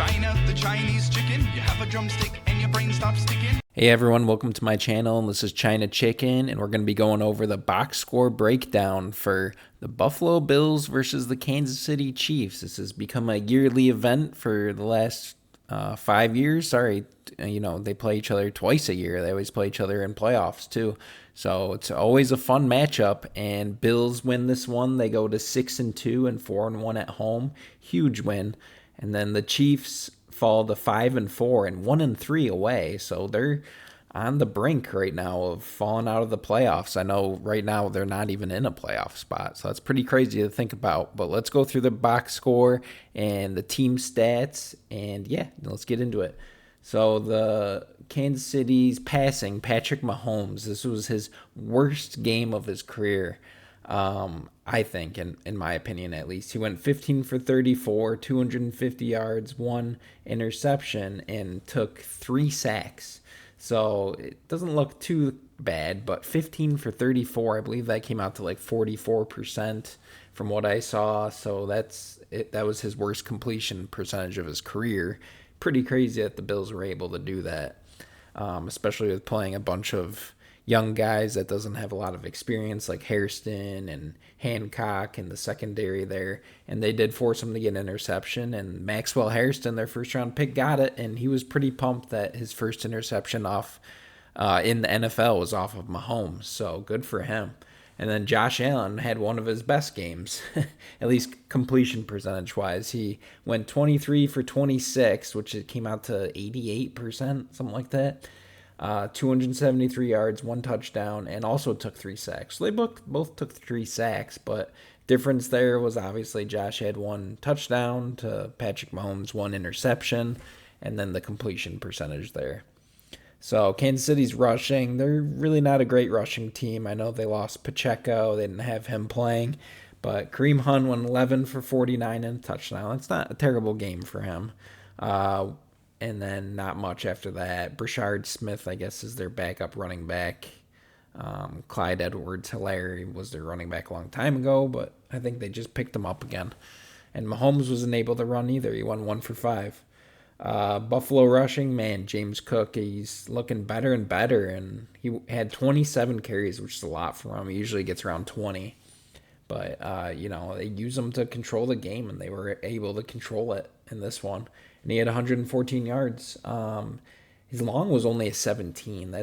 China, the Chinese chicken. You have a drumstick and your brain stops sticking. Hey everyone, welcome to my channel. This is China Chicken, and we're going to be going over the box score breakdown for the Buffalo Bills versus the Kansas City Chiefs. This has become a yearly event for the last 5 years. Sorry, they play each other twice a year. They always play each other in playoffs too. So it's always a fun matchup, and Bills win this one. They go to 6-2 and 4-1 at home. Huge win. And then the Chiefs fall to 5-4 and 1-3 away. So they're on the brink right now of falling out of the playoffs. I know right now they're not even in a playoff spot. So that's pretty crazy to think about. But let's go through the box score and the team stats. And yeah, let's get into it. So the Kansas City's passing, Patrick Mahomes, this was his worst game of his career. I think, in my opinion at least. He went 15 for 34, 250 yards, 1 interception, and took 3 sacks. So it doesn't look too bad, but 15 for 34, I believe that came out to like 44% from what I saw. So that was his worst completion percentage of his career. Pretty crazy that the Bills were able to do that, especially with playing a bunch of young guys that doesn't have a lot of experience, like Hairston and Hancock in the secondary there. And they did force him to get an interception, and Maxwell Hairston, their first round pick, got it, and he was pretty pumped that his first interception off in the NFL was off of Mahomes. So good for him. And then Josh Allen had one of his best games, at least completion percentage wise. He went 23 for 26, which it came out to 88%, something like that. 273 yards, 1 touchdown, and also took 3 sacks. So they both took 3 sacks, but difference there was obviously Josh had 1 touchdown to Patrick Mahomes' 1 interception, and then the completion percentage there. So Kansas City's rushing. They're really not a great rushing team. I know they lost Pacheco. They didn't have him playing, but Kareem Hunt went 11 for 49 and a touchdown. That's not a terrible game for him. And then not much after that. Brashard Smith, I guess, is their backup running back. Clyde Edwards-Helaire was their running back a long time ago, but I think they just picked him up again. And Mahomes wasn't able to run either. He won 1 for 5. Buffalo rushing, man, James Cook, he's looking better and better. And he had 27 carries, which is a lot for him. He usually gets around 20. But, they use him to control the game, and they were able to control it in this one. And he had 114 yards. His long was only a 17.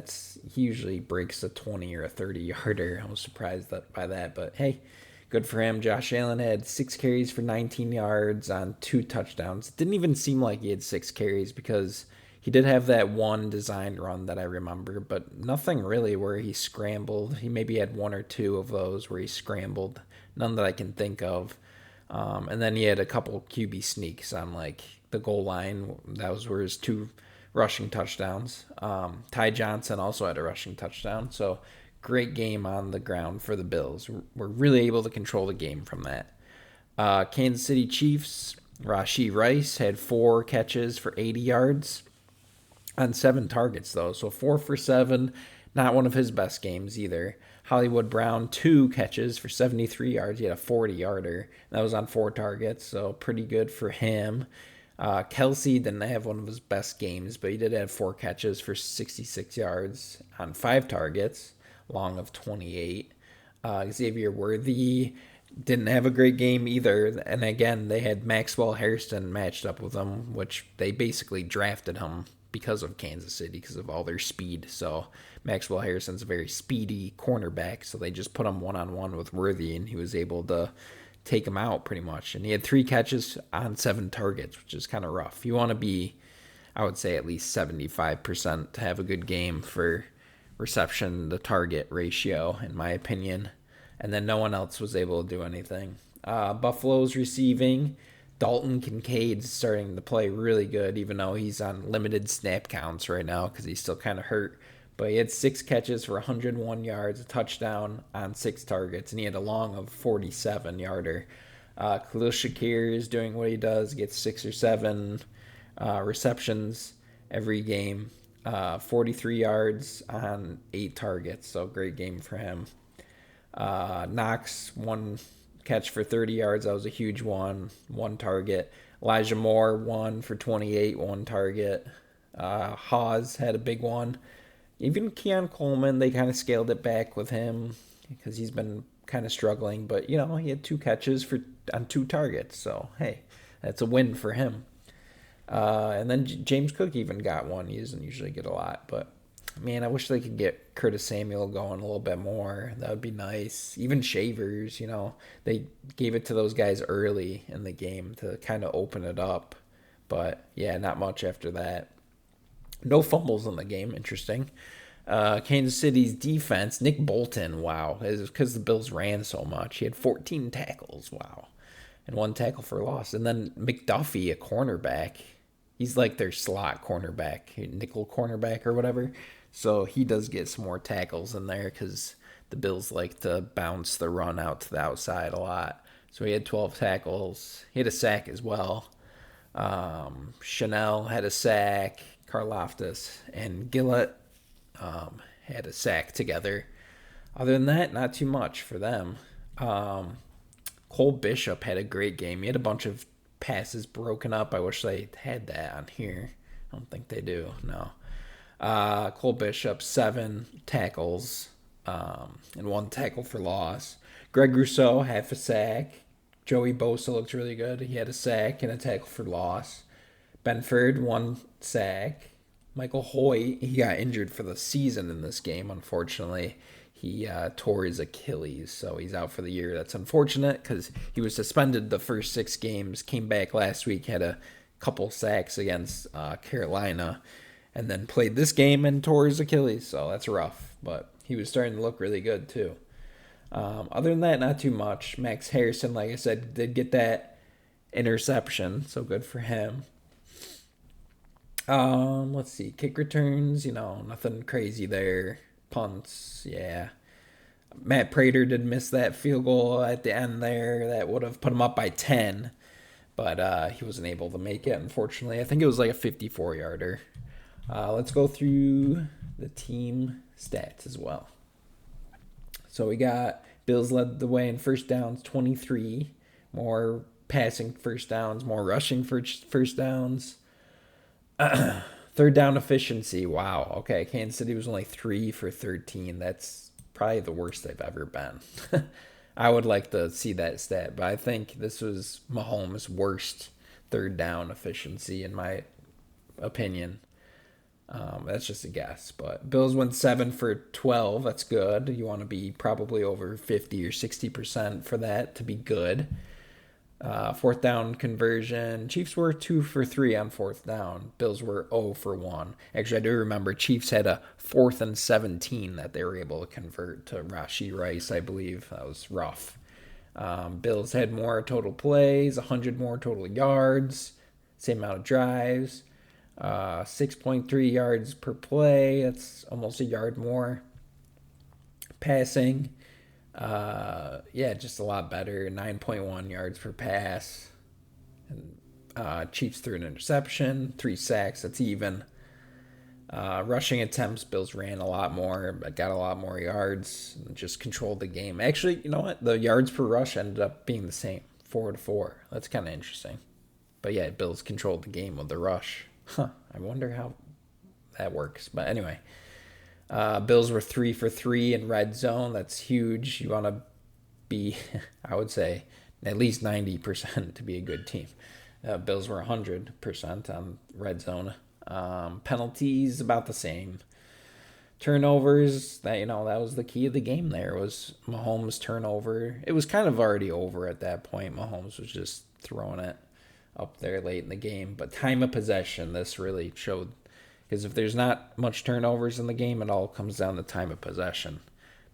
He usually breaks a 20 or a 30-yarder. I was surprised by that, but hey, good for him. Josh Allen had 6 carries for 19 yards on 2 touchdowns. It didn't even seem like he had 6 carries because he did have that one designed run that I remember, but nothing really where he scrambled. He maybe had 1 or 2 of those where he scrambled. None that I can think of. And then he had a couple QB sneaks on like the goal line. That was where his 2 rushing touchdowns. Ty Johnson also had a rushing touchdown. So great game on the ground for the Bills. We're really able to control the game from that. Kansas City Chiefs, Rashee Rice had 4 catches for 80 yards on 7 targets, though. So 4 for 7, not one of his best games either. Hollywood Brown, 2 catches for 73 yards. He had a 40-yarder. That was on 4 targets, so pretty good for him. Kelsey didn't have one of his best games, but he did have 4 catches for 66 yards on 5 targets, long of 28. Xavier Worthy didn't have a great game either. And again, they had Maxwell Hairston matched up with him, which they basically drafted him because of Kansas City, because of all their speed. So Maxwell Harrison's a very speedy cornerback, so they just put him one-on-one with Worthy, and he was able to take him out pretty much. And he had 3 catches on 7 targets, which is kind of rough. You want to be, I would say, at least 75% to have a good game for reception to target ratio, in my opinion. And then no one else was able to do anything. Buffalo's receiving. Dalton Kincaid's starting to play really good, even though he's on limited snap counts right now because he's still kind of hurt. But he had 6 catches for 101 yards, a touchdown on 6 targets, and he had a long of 47-yarder. Khalil Shakir is doing what he does, gets 6 or 7 receptions every game, 43 yards on 8 targets, so great game for him. Knox, 1 catch for 30 yards. That was a huge one target. Elijah Moore, 1 for 28, one target. Hawes had a big one. Even Keon Coleman, they kind of scaled it back with him because he's been kind of struggling. But, he had 2 catches on 2 targets. So, hey, that's a win for him. And then James Cook even got one. He doesn't usually get a lot. But, man, I wish they could get Curtis Samuel going a little bit more. That would be nice. Even Shavers, they gave it to those guys early in the game to kind of open it up. But, yeah, not much after that. No fumbles in the game. Interesting. Kansas City's defense, Nick Bolton, wow. It's because the Bills ran so much. He had 14 tackles, wow. And 1 tackle for loss. And then McDuffie, a cornerback. He's like their slot cornerback, nickel cornerback or whatever. So he does get some more tackles in there because the Bills like to bounce the run out to the outside a lot. So he had 12 tackles. He had a sack as well. Chanel had a sack. Karlaftis and Gillett had a sack together. Other than that, not too much for them. Cole Bishop had a great game. He had a bunch of passes broken up. I wish they had that on here. I don't think they do. No. Cole Bishop, 7 tackles and 1 tackle for loss. Greg Rousseau, half a sack. Joey Bosa looked really good. He had a sack and a tackle for loss. Benford, 1 sack. Michael Hoyt, he got injured for the season in this game, unfortunately. He tore his Achilles, so he's out for the year. That's unfortunate because he was suspended the first 6 games, came back last week, had a couple sacks against Carolina, and then played this game and tore his Achilles, so that's rough. But he was starting to look really good, too. Other than that, not too much. Max Harrison, like I said, did get that interception, so good for him. Let's see. Kick returns, nothing crazy there. Punts, yeah. Matt Prater did miss that field goal at the end there. That would have put him up by 10. But he wasn't able to make it, unfortunately. I think it was like a 54-yarder. Let's go through the team stats as well. So we got Bills led the way in first downs, 23. More passing first downs, more rushing first downs. Third down efficiency, wow. Okay, Kansas City was only 3 for 13. That's probably the worst they've ever been. I would like to see that stat, but I think this was Mahomes' worst third down efficiency in my opinion. That's just a guess, but Bills went 7 for 12. That's good. You want to be probably over 50 or 60% for that to be good. Fourth down conversion. Chiefs were 2 for 3 on fourth down. Bills were 0 for 1. Actually, I do remember Chiefs had a 4th and 17 that they were able to convert to Rashee Rice, I believe. That was rough. Bills had more total plays, 100 more total yards, same amount of drives, 6.3 yards per play. That's almost a yard more. Passing. Just a lot better. 9.1 yards per pass. And Chiefs threw an interception, 3 sacks. That's even. Rushing attempts, Bills ran a lot more, but got a lot more yards and just controlled the game. Actually, you know what? The yards per rush ended up being the same, 4-4. That's kind of interesting. But yeah, Bills controlled the game with the rush. I wonder how that works. But anyway. Bills were 3 for 3 in red zone. That's huge. You want to be, I would say, at least 90% to be a good team. Bills were 100% on red zone. Penalties, about the same. Turnovers, that was the key of the game there, was Mahomes' turnover. It was kind of already over at that point. Mahomes was just throwing it up there late in the game. But time of possession, this really showed. Because if there's not much turnovers in the game, it all comes down to time of possession.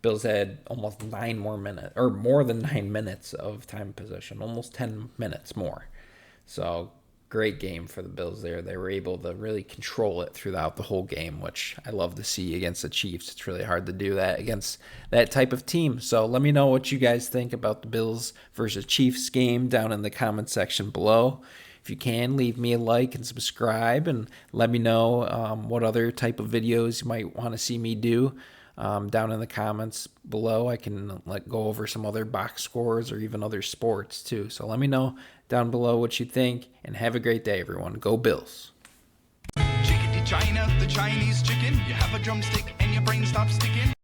Bills had almost 9 more minutes, or more than 9 minutes of time of possession, almost 10 minutes more. So great game for the Bills there. They were able to really control it throughout the whole game, which I love to see against the Chiefs. It's really hard to do that against that type of team. So let me know what you guys think about the Bills versus Chiefs game down in the comment section below. If you can, leave me a like and subscribe, and let me know what other type of videos you might want to see me do down in the comments below. I can go over some other box scores or even other sports too. So let me know down below what you think, and have a great day, everyone. Go Bills. Chickadee China, the Chinese chicken. You have a drumstick and your brain stops sticking.